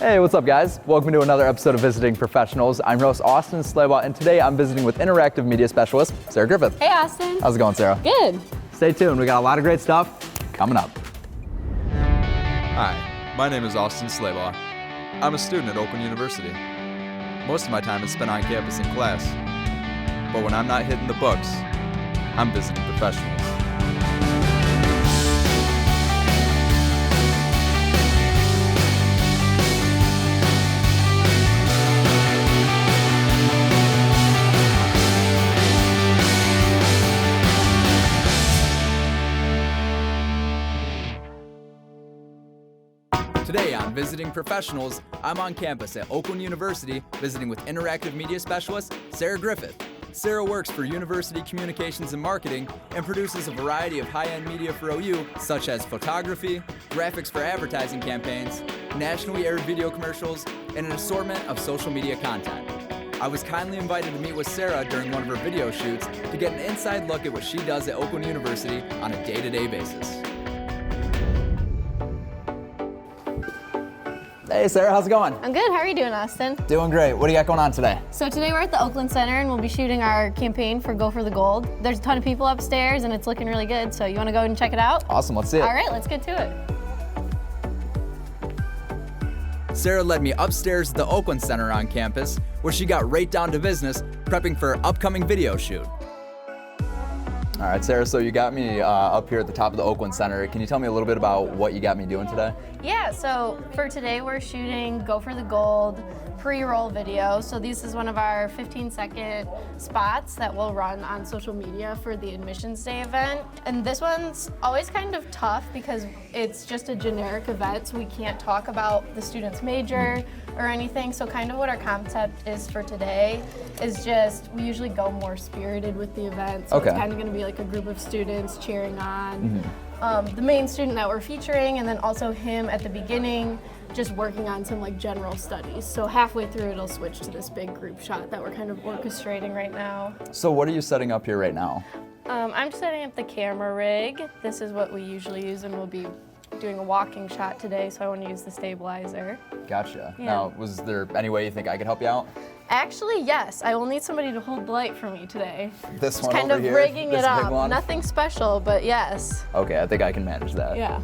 Hey, what's up guys? Welcome to another episode of Visiting Professionals. I'm your host Austin Slaybaugh, and today I'm visiting with interactive media specialist, Sarah Griffith. Hey Austin. How's it going, Sarah? Good. Stay tuned, we got a lot of great stuff coming up. Hi, my name is Austin Slaybaugh. I'm a student at Oakland University. Most of my time is spent on campus in class. But when I'm not hitting the books, I'm visiting professionals. Today on Visiting Professionals, I'm on campus at Oakland University visiting with interactive media specialist Sarah Griffith. Sarah works for University Communications and Marketing and produces a variety of high-end media for OU, such as photography, graphics for advertising campaigns, nationally aired video commercials, and an assortment of social media content. I was kindly invited to meet with Sarah during one of her video shoots to get an inside look at what she does at Oakland University on a day-to-day basis. Hey Sarah, how's it going? I'm good. How are you doing, Austin? Doing great. What do you got going on today? So today we're at the Oakland Center and we'll be shooting our campaign for Go for the Gold. There's a ton of people upstairs and it's looking really good. So you want to go and check it out? Awesome, let's see it. All right, let's get to it. Sarah led me upstairs to the Oakland Center on campus, where she got right down to business, prepping for her upcoming video shoot. All right, Sarah, so you got me up here at the top of the Oakland Center. Can you tell me a little bit about what you got me doing today? Yeah, so for today we're shooting Go for the Gold pre-roll video. So this is one of our 15-second spots that we'll run on social media for the admissions day event. And this one's always kind of tough because it's just a generic event, so we can't talk about the student's major or anything. So kind of what our concept is for today is just, we usually go more spirited with the event. So Okay. It's kind of gonna be like a group of students cheering on the main student that we're featuring, and then also him at the beginning just working on some like general studies. So halfway through it'll switch to this big group shot that we're kind of orchestrating right now. So what are you setting up here right now? I'm just setting up the camera rig. This is what we usually use, and we'll be doing a walking shot today, so I want to use the stabilizer. Gotcha. Yeah. Now, was there any way you think I could help you out? Actually, yes. I will need somebody to hold the light for me today. This Just one kind over of here? rigging This it big up. one? Nothing special, but yes. Okay, I think I can manage that. Yeah.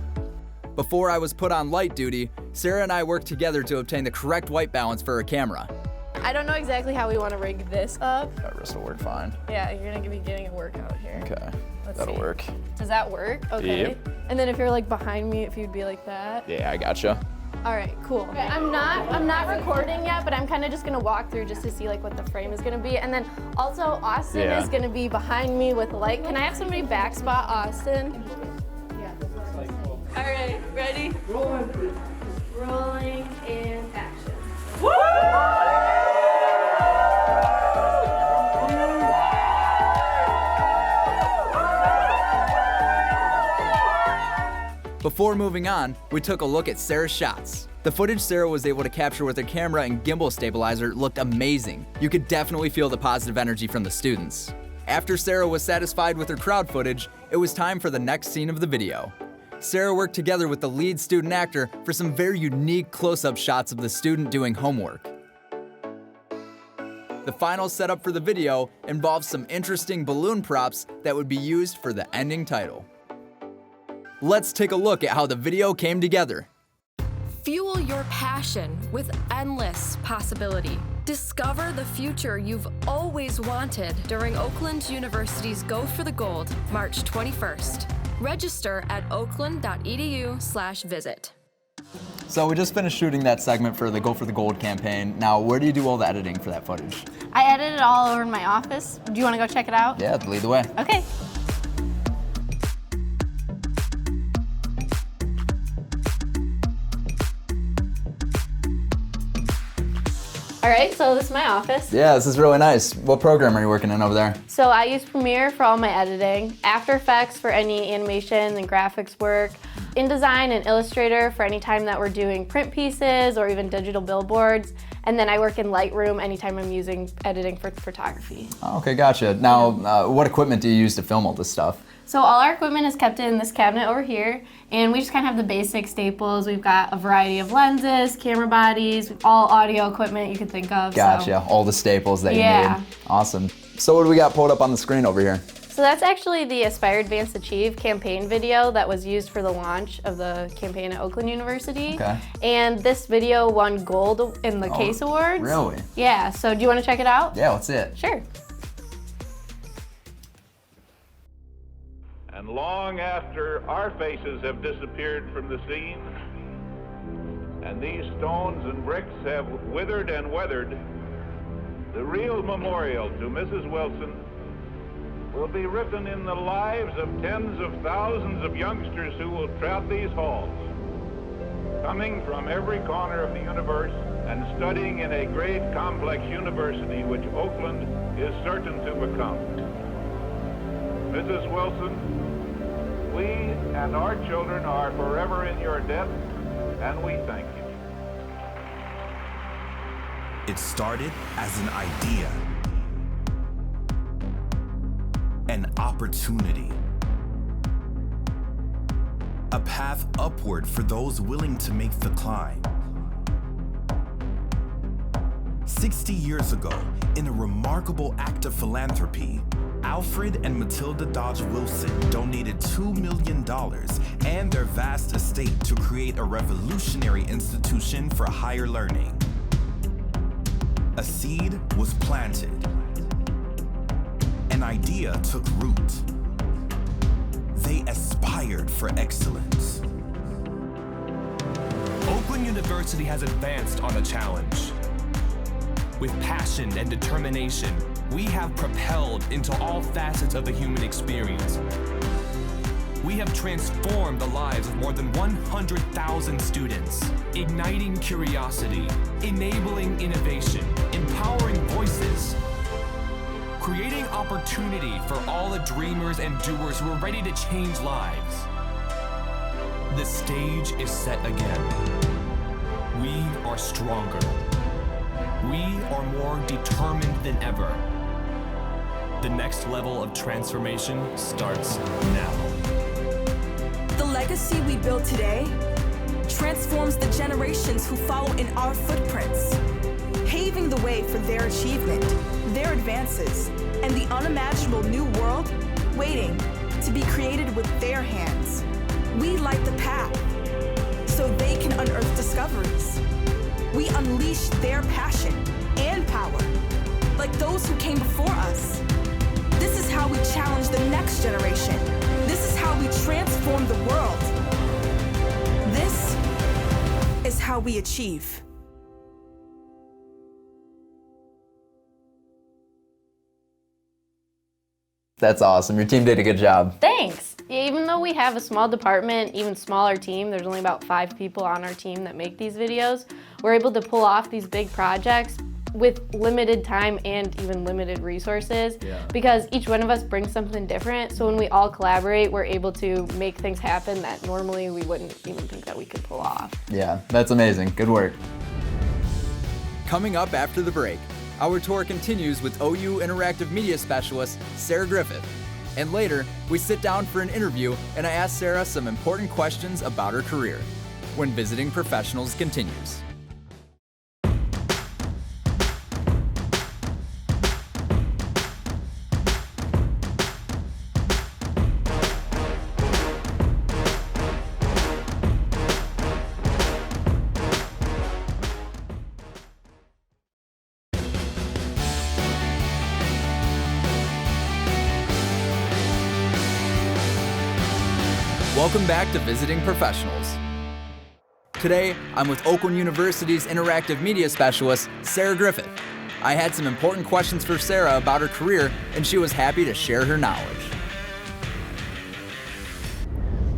Before I was put on light duty, Sarah and I worked together to obtain the correct white balance for her camera. I don't know exactly how we want to rig this up. That wrist will work fine. Yeah, you're gonna be getting a workout here. Okay, Let's that'll see. work. Does that work? Okay. Yep. And then if you're like behind me, if you'd be like that. Yeah, I gotcha. All right, cool. Okay, I'm not recording yet, but I'm kind of just gonna walk through just to see like what the frame is gonna be. And then also Austin Yeah. is gonna be behind me with the light. Can I have somebody back spot Austin? Yeah. All right, ready? Rolling and action. Before moving on, we took a look at Sarah's shots. The footage Sarah was able to capture with her camera and gimbal stabilizer looked amazing. You could definitely feel the positive energy from the students. After Sarah was satisfied with her crowd footage, it was time for the next scene of the video. Sarah worked together with the lead student actor for some very unique close-up shots of the student doing homework. The final setup for the video involves some interesting balloon props that would be used for the ending title. Let's take a look at how the video came together. Fuel your passion with endless possibility. Discover the future you've always wanted during Oakland University's Go for the Gold, March 21st. Register at oakland.edu/visit. So we just finished shooting that segment for the Go for the Gold campaign. Now, where do you do all the editing for that footage? I edited it all over in my office. Do you want to go check it out? Yeah, lead the way. Okay. All right, so this is my office. Yeah, this is really nice. What program are you working in over there? So I use Premiere for all my editing, After Effects for any animation and graphics work, InDesign and Illustrator for any time that we're doing print pieces or even digital billboards. And then I work in Lightroom anytime I'm editing for photography. Oh, okay, gotcha. Now, what equipment do you use to film all this stuff? So all our equipment is kept in this cabinet over here, and we just kind of have the basic staples. We've got a variety of lenses, camera bodies, all audio equipment you could think of. Gotcha, all the staples that you need. Awesome. So what do we got pulled up on the screen over here? So that's actually the Aspire, Advance, Achieve campaign video that was used for the launch of the campaign at Oakland University. Okay. And this video won gold in the CASE Awards. Really? Yeah, so do you want to check it out? Yeah, let's see it. Sure. And long after our faces have disappeared from the scene, and these stones and bricks have withered and weathered, the real memorial to Mrs. Wilson will be written in the lives of tens of thousands of youngsters who will trot these halls, coming from every corner of the universe and studying in a great complex university which Oakland is certain to become. Mrs. Wilson, we and our children are forever in your debt, and we thank you. It started as an idea, an opportunity, a path upward for those willing to make the climb. 60 years ago, in a remarkable act of philanthropy, Alfred and Matilda Dodge Wilson donated $2 million and their vast estate to create a revolutionary institution for higher learning. A seed was planted. An idea took root. They aspired for excellence. Oakland University has advanced on a challenge. With passion and determination, we have propelled into all facets of the human experience. We have transformed the lives of more than 100,000 students, igniting curiosity, enabling innovation, empowering voices, creating opportunity for all the dreamers and doers who are ready to change lives. The stage is set again. We are stronger. We are more determined than ever. The next level of transformation starts now. The legacy we build today transforms the generations who follow in our footprints, paving the way for their achievement, their advances, and the unimaginable new world waiting to be created with their hands. We light the path so they can unearth discoveries. We unleash their passion and power, like those who came before us. This is how we challenge the next generation. This is how we transform the world. This is how we achieve. That's awesome. Your team did a good job. Thanks. Yeah, even though we have a small department, even smaller team, there's only about 5 people on our team that make these videos, we're able to pull off these big projects with limited time and even limited resources because each one of us brings something different. So when we all collaborate, we're able to make things happen that normally we wouldn't even think that we could pull off. Yeah, that's amazing. Good work. Coming up after the break, our tour continues with OU Interactive Media Specialist Sarah Griffith. And later, we sit down for an interview and I ask Sarah some important questions about her career. When Visiting Professionals continues. Welcome back to Visiting Professionals. Today, I'm with Oakland University's Interactive Media Specialist, Sarah Griffith. I had some important questions for Sarah about her career, and she was happy to share her knowledge.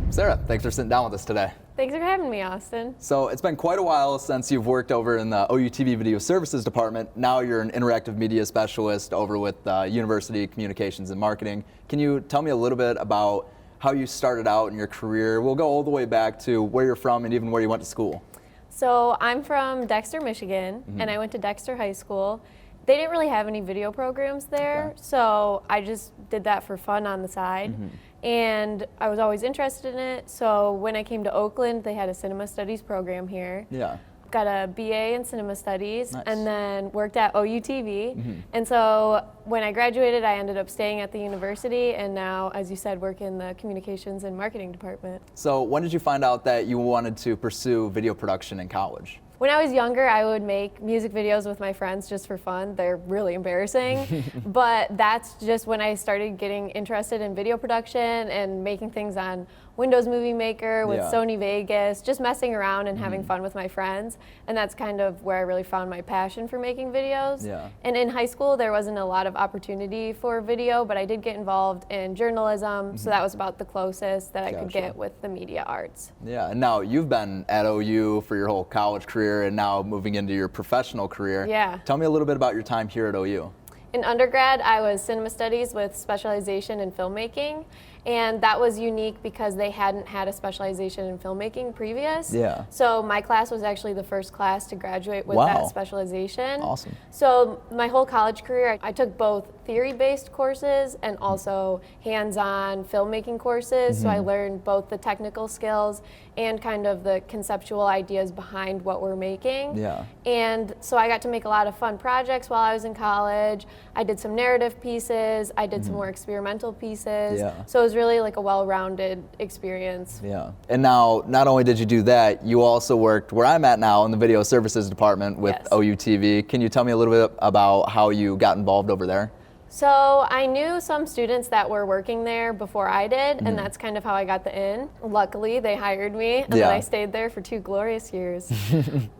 Sarah, thanks for sitting down with us today. Thanks for having me, Austin. So it's been quite a while since you've worked over in the OUTV Video Services Department. Now you're an Interactive Media Specialist over with University Communications and Marketing. Can you tell me a little bit about how you started out in your career. We'll go all the way back to where you're from and even where you went to school. So I'm from Dexter, Michigan, and I went to Dexter High School. They didn't really have any video programs there, so I just did that for fun on the side. And I was always interested in it, so when I came to Oakland, they had a cinema studies program here. Yeah. Got a BA in cinema studies, Nice. and then worked at OUTV. And so when I graduated, I ended up staying at the university, and now, as you said, work in the communications and marketing department. So when did you find out that you wanted to pursue video production in college? When I was younger, I would make music videos with my friends just for fun. They're really embarrassing, but that's just when I started getting interested in video production and making things on Windows Movie Maker with Sony Vegas, just messing around and having fun with my friends. And that's kind of where I really found my passion for making videos. Yeah. And in high school, there wasn't a lot of opportunity for video, but I did get involved in journalism, so that was about the closest that I could get with the media arts. Yeah, and now you've been at OU for your whole college career and now moving into your professional career. Yeah. Tell me a little bit about your time here at OU. In undergrad, I was cinema studies with specialization in filmmaking, and that was unique because they hadn't had a specialization in filmmaking previous. Yeah. So my class was actually the first class to graduate with that specialization. Awesome. So my whole college career, I took both theory-based courses and also hands-on filmmaking courses. So I learned both the technical skills and kind of the conceptual ideas behind what we're making. Yeah. And so I got to make a lot of fun projects while I was in college. I did some narrative pieces. I did some more experimental pieces. Yeah. So it was really like a well-rounded experience. Yeah. And now, not only did you do that, you also worked where I'm at now in the video services department with OUTV. Can you tell me a little bit about how you got involved over there? So I knew some students that were working there before I did, and that's kind of how I got the in. Luckily, they hired me, and then I stayed there for 2 glorious years.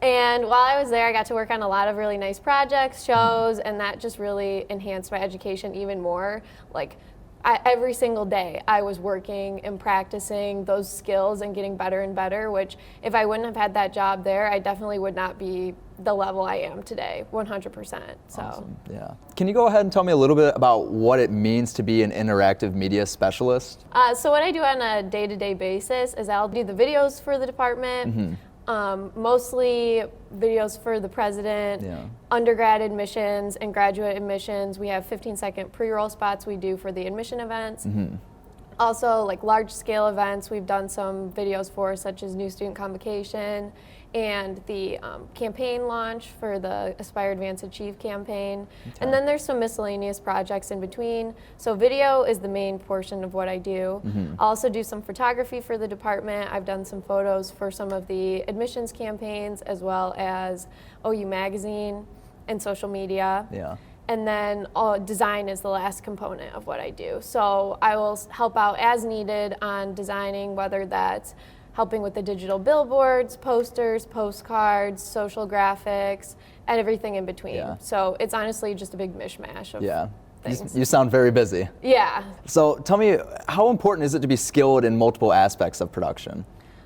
And while I was there, I got to work on a lot of really nice projects, shows, and that just really enhanced my education even more. Like, every single day I was working and practicing those skills and getting better and better, which if I wouldn't have had that job there, I definitely would not be the level I am today, 100%. So. Awesome. Yeah. Can you go ahead and tell me a little bit about what it means to be an interactive media specialist? So what I do on a day-to-day basis is I'll do the videos for the department, mostly videos for the president, undergrad admissions and graduate admissions. We have 15-second pre-roll spots we do for the admission events. Also, like large-scale events, we've done some videos for, such as New Student Convocation and the campaign launch for the Aspire, Advance, Achieve campaign. And then there's some miscellaneous projects in between. So video is the main portion of what I do. I also do some photography for the department. I've done some photos for some of the admissions campaigns, as well as OU Magazine and social media. Yeah. And then design is the last component of what I do. So I will help out as needed on designing, whether that's helping with the digital billboards, posters, postcards, social graphics, and everything in between. Yeah. So it's honestly just a big mishmash of things. You sound very busy. Yeah. So tell me, how important is it to be skilled in multiple aspects of production?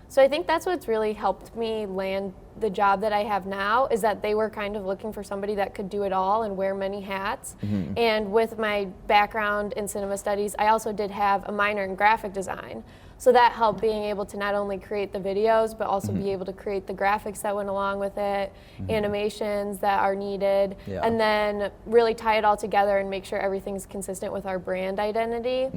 So I think that's what's really helped me land the job that I have now, is that they were kind of looking for somebody that could do it all and wear many hats. And with my background in cinema studies, I also did have a minor in graphic design. So that helped being able to not only create the videos, but also be able to create the graphics that went along with it, animations that are needed, and then really tie it all together and make sure everything's consistent with our brand identity.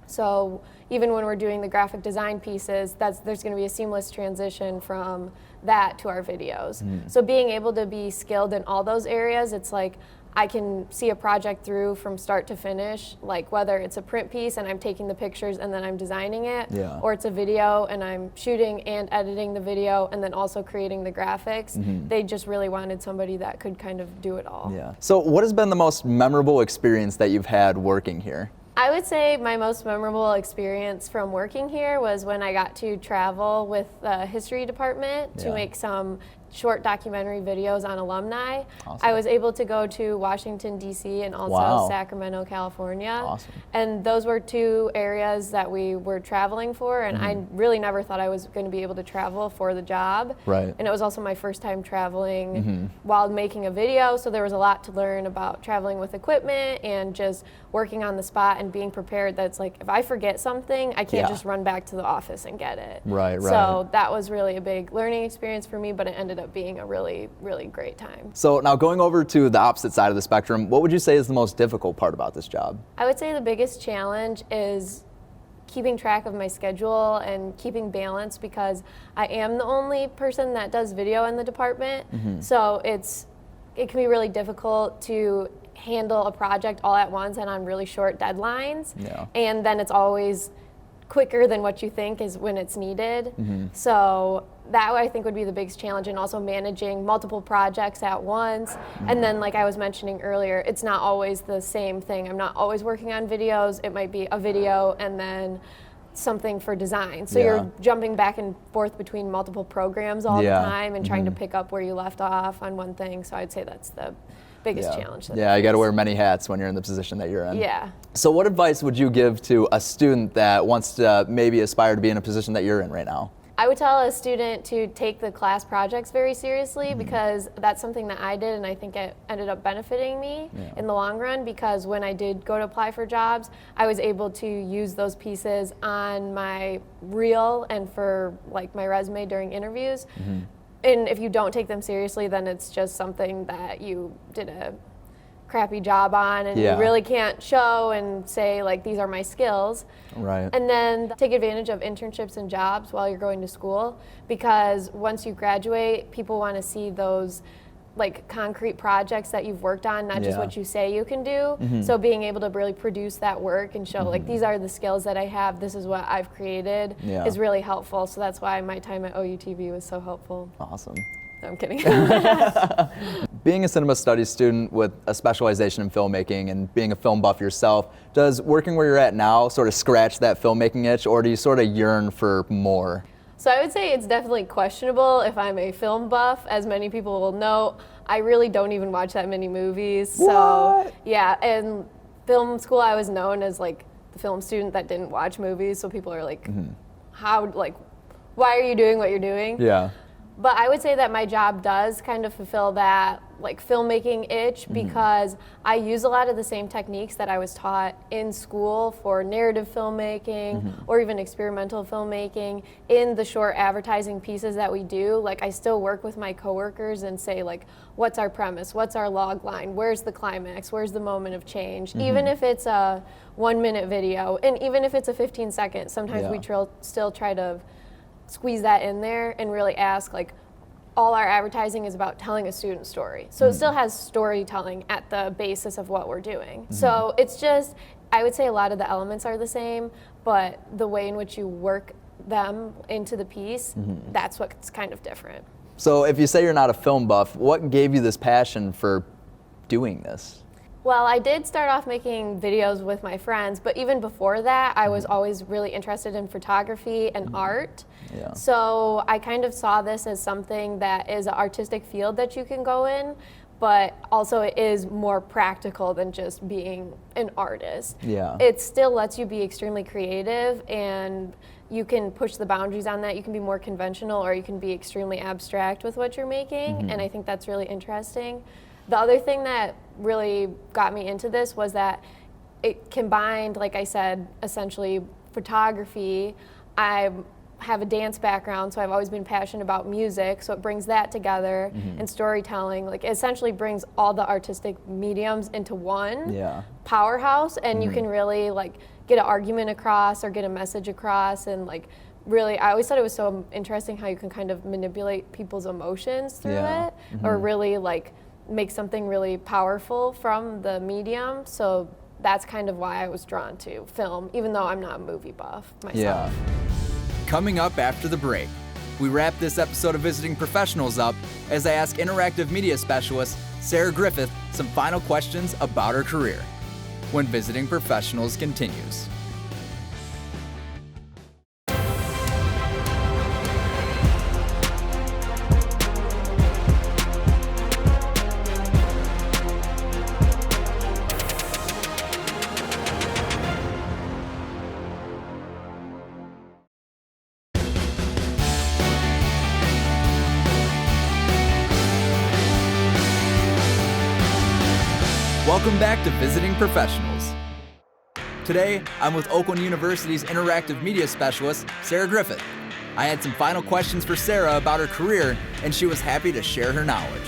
So even when we're doing the graphic design pieces, there's going to be a seamless transition from that to our videos. So being able to be skilled in all those areas, it's like I can see a project through from start to finish, like whether it's a print piece and I'm taking the pictures and then I'm designing it, or it's a video and I'm shooting and editing the video and then also creating the graphics. They just really wanted somebody that could kind of do it all. Yeah. So what has been the most memorable experience that you've had working here? I would say my most memorable experience from working here was when I got to travel with the history department to make some short documentary videos on alumni. Awesome. I was able to go to Washington, D.C. and also Wow. Sacramento, California. Awesome. And those were 2 areas that we were traveling for, and I really never thought I was going to be able to travel for the job. Right. And it was also my first time traveling while making a video, so there was a lot to learn about traveling with equipment and just working on the spot and being prepared that it's like, if I forget something, I can't just run back to the office and get it. Right. So that was really a big learning experience for me, but it ended up being a really, really great time. So now going over to the opposite side of the spectrum, what would you say is the most difficult part about this job? I would say the biggest challenge is keeping track of my schedule and keeping balance, because I am the only person that does video in the department. So it can be really difficult to handle a project all at once and on really short deadlines. Yeah. And then it's always quicker than what you think is when it's needed. So that I think would be the biggest challenge, and also managing multiple projects at once. And then, like I was mentioning earlier, it's not always the same thing. I'm not always working on videos. It might be a video and then something for design. So you're jumping back and forth between multiple programs all the time and trying to pick up where you left off on one thing. So I'd say that's the biggest challenge. Yeah, you got to wear many hats when you're in the position that you're in. Yeah. So what advice would you give to a student that wants to maybe aspire to be in a position that you're in right now? I would tell a student to take the class projects very seriously, because that's something that I did, and I think it ended up benefiting me in the long run, because when I did go to apply for jobs, I was able to use those pieces on my reel and for like my resume during interviews. And if you don't take them seriously, then it's just something that you did a crappy job on, and you really can't show and say, like, these are my skills. Right. And then take advantage of internships and jobs while you're going to school, because once you graduate, people want to see those like concrete projects that you've worked on, not just what you say you can do. So being able to really produce that work and show like, these are the skills that I have, this is what I've created, is really helpful. So that's why my time at OUTV was so helpful. Awesome. No, I'm kidding. Being a cinema studies student with a specialization in filmmaking and being a film buff yourself, does working where you're at now sort of scratch that filmmaking itch, or do you sort of yearn for more? So I would say it's definitely questionable if I'm a film buff. As many people will know, I really don't even watch that many movies. So yeah, in film school I was known as like the film student that didn't watch movies. So people are like, how, like, why are you doing what you're doing? Yeah. But I would say that my job does kind of fulfill that like filmmaking itch, because I use a lot of the same techniques that I was taught in school for narrative filmmaking or even experimental filmmaking in the short advertising pieces that we do. Like, I still work with my coworkers and say, like, what's our premise? What's our log line? Where's the climax? Where's the moment of change? Even if it's a 1-minute video, and even if it's a 15-second, sometimes we still try to squeeze that in there and really ask, like, all our advertising is about telling a student story. So it still has storytelling at the basis of what we're doing. So it's just, I would say a lot of the elements are the same, but the way in which you work them into the piece, that's what's kind of different. So if you say you're not a film buff, what gave you this passion for doing this? Well, I did start off making videos with my friends, but even before that, I was always really interested in photography and art. Yeah. So I kind of saw this as something that is an artistic field that you can go in, but also it is more practical than just being an artist. Yeah. It still lets you be extremely creative, and you can push the boundaries on that. You can be more conventional, or you can be extremely abstract with what you're making, and I think that's really interesting. The other thing that really got me into this was that it combined, like I said, essentially photography. I have a dance background, so I've always been passionate about music, so it brings that together, and storytelling. Like, it essentially brings all the artistic mediums into one powerhouse, and you can really like get an argument across or get a message across, and like really, I always thought it was so interesting how you can kind of manipulate people's emotions through it, or really like make something really powerful from the medium. So that's kind of why I was drawn to film, even though I'm not a movie buff myself. Coming up after the break, we wrap this episode of Visiting Professionals up as I ask interactive media specialist Sarah Griffith some final questions about her career, when Visiting Professionals continues. Welcome back to Visiting Professionals. Today, I'm with Oakland University's Interactive Media Specialist, Sarah Griffith. I had some final questions for Sarah about her career, and she was happy to share her knowledge.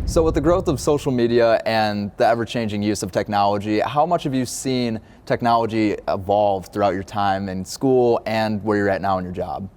So with the growth of social media and the ever-changing use of technology, how much have you seen technology evolve throughout your time in school and where you're at now in your job?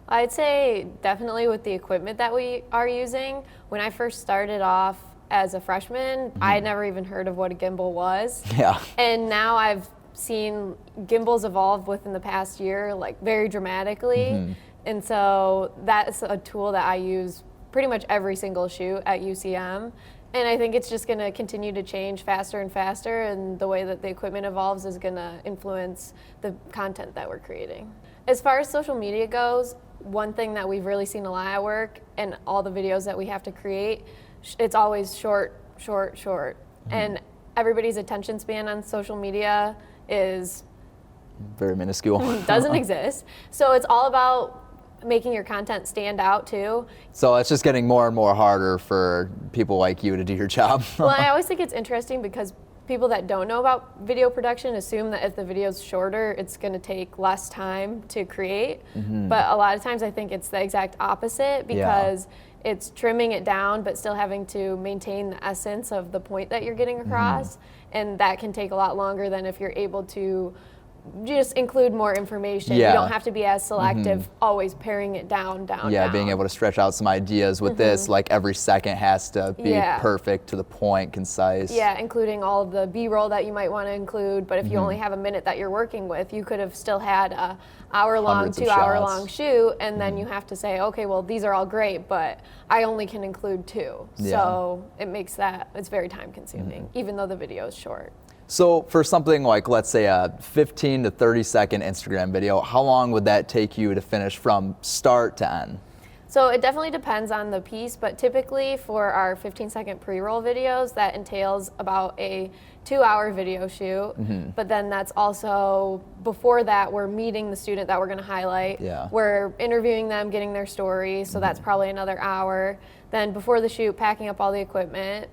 I'd say definitely with the equipment that we are using. When I first started off as a freshman, I had never even heard of what a gimbal was. Yeah. And now I've seen gimbals evolve within the past year, like very dramatically. And so that's a tool that I use pretty much every single shoot at UCM. And I think it's just going to continue to change faster and faster, and the way that the equipment evolves is going to influence the content that we're creating. As far as social media goes, one thing that we've really seen a lot at work, and all the videos that we have to create, it's always short. And everybody's attention span on social media is very minuscule. Doesn't exist. So it's all about making your content stand out too. So it's just getting more and more harder for people like you to do your job. Well, I always think it's interesting because people that don't know about video production assume that if the video's shorter, it's going to take less time to create. But a lot of times I think it's the exact opposite, because it's trimming it down but still having to maintain the essence of the point that you're getting across. And that can take a lot longer than if you're able to just include more information. You don't have to be as selective, always paring it down. Being able to stretch out some ideas with this, like every second has to be perfect, to the point, concise. Yeah, including all of the B-roll that you might want to include, but if you only have a minute that you're working with, you could have still had a hour-long, 2-hour-long shoot, and then you have to say, okay, well, these are all great, but I only can include 2. So it makes it's very time-consuming, even though the video is short. So for something like, let's say, a 15 to 30-second Instagram video, how long would that take you to finish from start to end? So it definitely depends on the piece, but typically for our 15-second pre-roll videos, that entails about a 2-hour video shoot. But then that's also, before that, we're meeting the student that we're going to highlight. We're interviewing them, getting their story, so that's probably another hour. Then before the shoot, packing up all the equipment,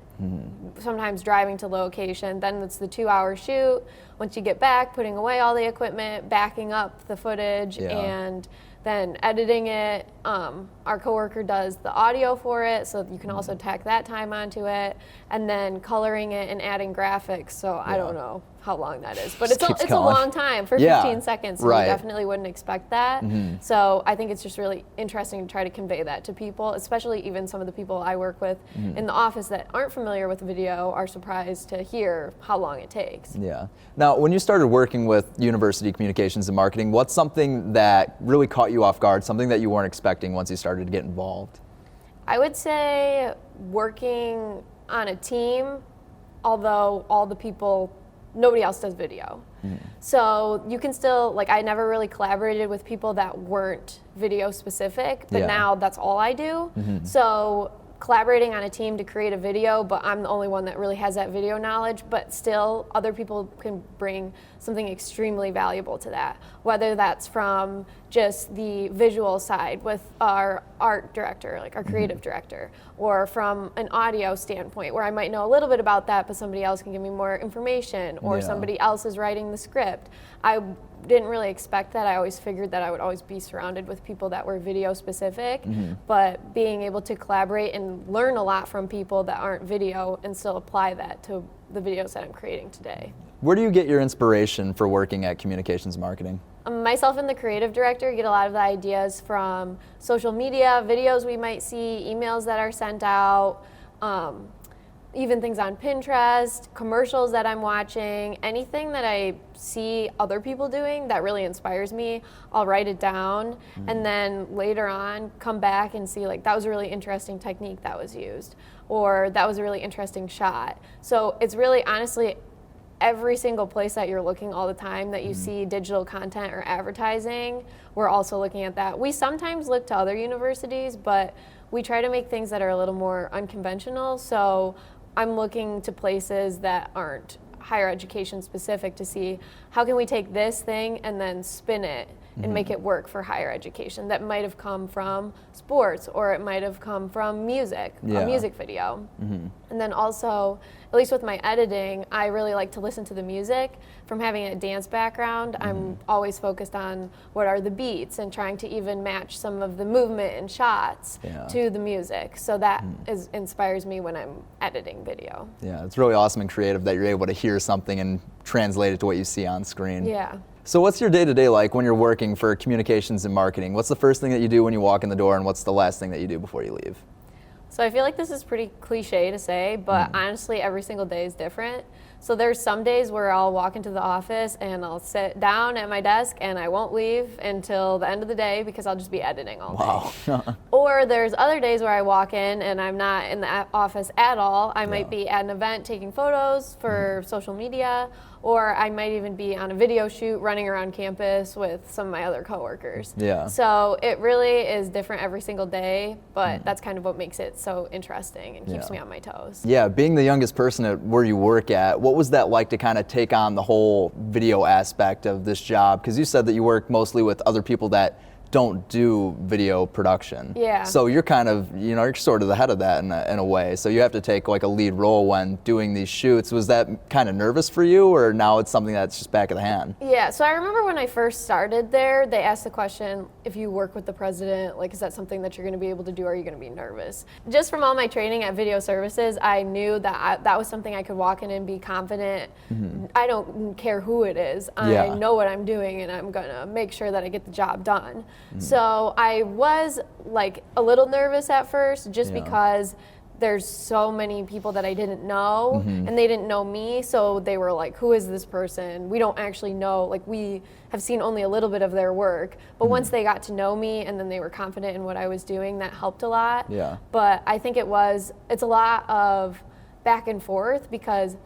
sometimes driving to location. Then it's the 2-hour shoot. Once you get back, putting away all the equipment, backing up the footage, and then editing it. Our coworker does the audio for it, so you can also tack that time onto it, and then coloring it and adding graphics. So I don't know how long that is, but it's a long time for 15 seconds. So you definitely wouldn't expect that. So I think it's just really interesting to try to convey that to people, especially even some of the people I work with in the office that aren't familiar with video are surprised to hear how long it takes. Now, when you started working with university communications and marketing, what's something that really caught you off guard, something that you weren't expecting once you started to get involved? I would say working on a team, although nobody else does video. So you can still, I never really collaborated with people that weren't video specific, but now that's all I do. So collaborating on a team to create a video, but I'm the only one that really has that video knowledge, but still other people can bring something extremely valuable to that, whether that's from just the visual side with our art director, like our creative director, or from an audio standpoint where I might know a little bit about that, but somebody else can give me more information, or somebody else is writing the script. I didn't really expect that. I always figured that I would always be surrounded with people that were video specific, but being able to collaborate and learn a lot from people that aren't video and still apply that to the videos that I'm creating today. Where do you get your inspiration for working at communications marketing? Myself and the creative director get a lot of the ideas from social media, videos we might see, emails that are sent out, even things on Pinterest, commercials that I'm watching, anything that I see other people doing that really inspires me, I'll write it down, and then later on come back and see, that was a really interesting technique that was used, or that was a really interesting shot. So it's really, honestly, every single place that you're looking all the time that you see digital content or advertising, we're also looking at that. We sometimes look to other universities, but we try to make things that are a little more unconventional. So I'm looking to places that aren't higher education specific to see how can we take this thing and then spin it and make it work for higher education. That might have come from sports, or it might have come from music, a music video. And then also, at least with my editing, I really like to listen to the music. From having a dance background, I'm always focused on what are the beats and trying to even match some of the movement and shots to the music. So that inspires me when I'm editing video. Yeah, it's really awesome and creative that you're able to hear something and translate it to what you see on screen. Yeah. So what's your day-to-day like when you're working for communications and marketing? What's the first thing that you do when you walk in the door, and what's the last thing that you do before you leave? So I feel like this is pretty cliche to say, but honestly, every single day is different. So there's some days where I'll walk into the office and I'll sit down at my desk and I won't leave until the end of the day because I'll just be editing all day. Or there's other days where I walk in and I'm not in the office at all. I might be at an event taking photos for social media, or I might even be on a video shoot running around campus with some of my other coworkers. So it really is different every single day, but that's kind of what makes it so interesting and keeps me on my toes. Yeah, being the youngest person at where you work at, what was that like to kind of take on the whole video aspect of this job? Because you said that you work mostly with other people that don't do video production. So you're kind of, you're sort of the head of that in a way. So you have to take like a lead role when doing these shoots. Was that kind of nervous for you, or now it's something that's just back of the hand? Yeah, so I remember when I first started there, they asked the question, if you work with the president, like, is that something that you're going to be able to do, or are you going to be nervous? Just from all my training at Video Services, I knew that that was something I could walk in and be confident. I don't care who it is. I know what I'm doing, and I'm going to make sure that I get the job done. So I was like a little nervous at first, just because there's so many people that I didn't know, and they didn't know me, so they were like, who is this person? We don't actually know, like, we have seen only a little bit of their work, but once they got to know me and then they were confident in what I was doing, that helped a lot. But I think it's a lot of back and forth, because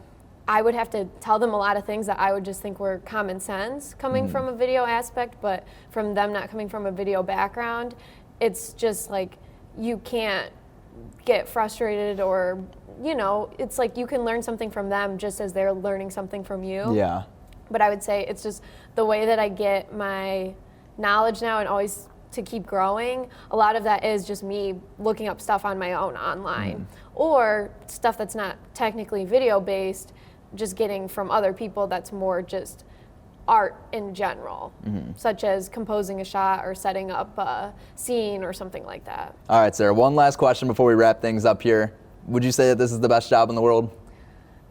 I would have to tell them a lot of things that I would just think were common sense coming from a video aspect, but from them not coming from a video background, it's just like you can't get frustrated, or, it's like you can learn something from them just as they're learning something from you. But I would say it's just the way that I get my knowledge now and always to keep growing. A lot of that is just me looking up stuff on my own online, or stuff that's not technically video based, just getting from other people that's more just art in general, such as composing a shot or setting up a scene or something like that. All right, Sarah, one last question before we wrap things up here. Would you say that this is the best job in the world?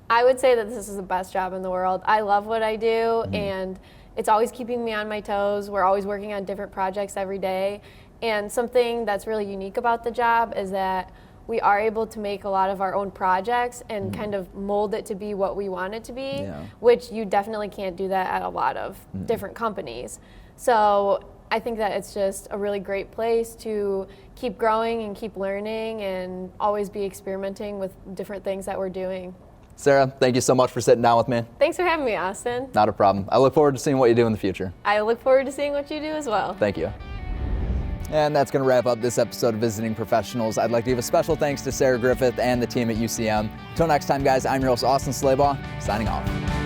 I would say that this is the best job in the world. I love what I do, and it's always keeping me on my toes. We're always working on different projects every day. And something that's really unique about the job is that we are able to make a lot of our own projects and kind of mold it to be what we want it to be, which you definitely can't do that at a lot of different companies. So I think that it's just a really great place to keep growing and keep learning and always be experimenting with different things that we're doing. Sarah, thank you so much for sitting down with me. Thanks for having me, Austin. Not a problem. I look forward to seeing what you do in the future. I look forward to seeing what you do as well. Thank you. And that's going to wrap up this episode of Visiting Professionals. I'd like to give a special thanks to Sarah Griffith and the team at UCM. Until next time, guys, I'm your host, Austin Slaybaugh, signing off.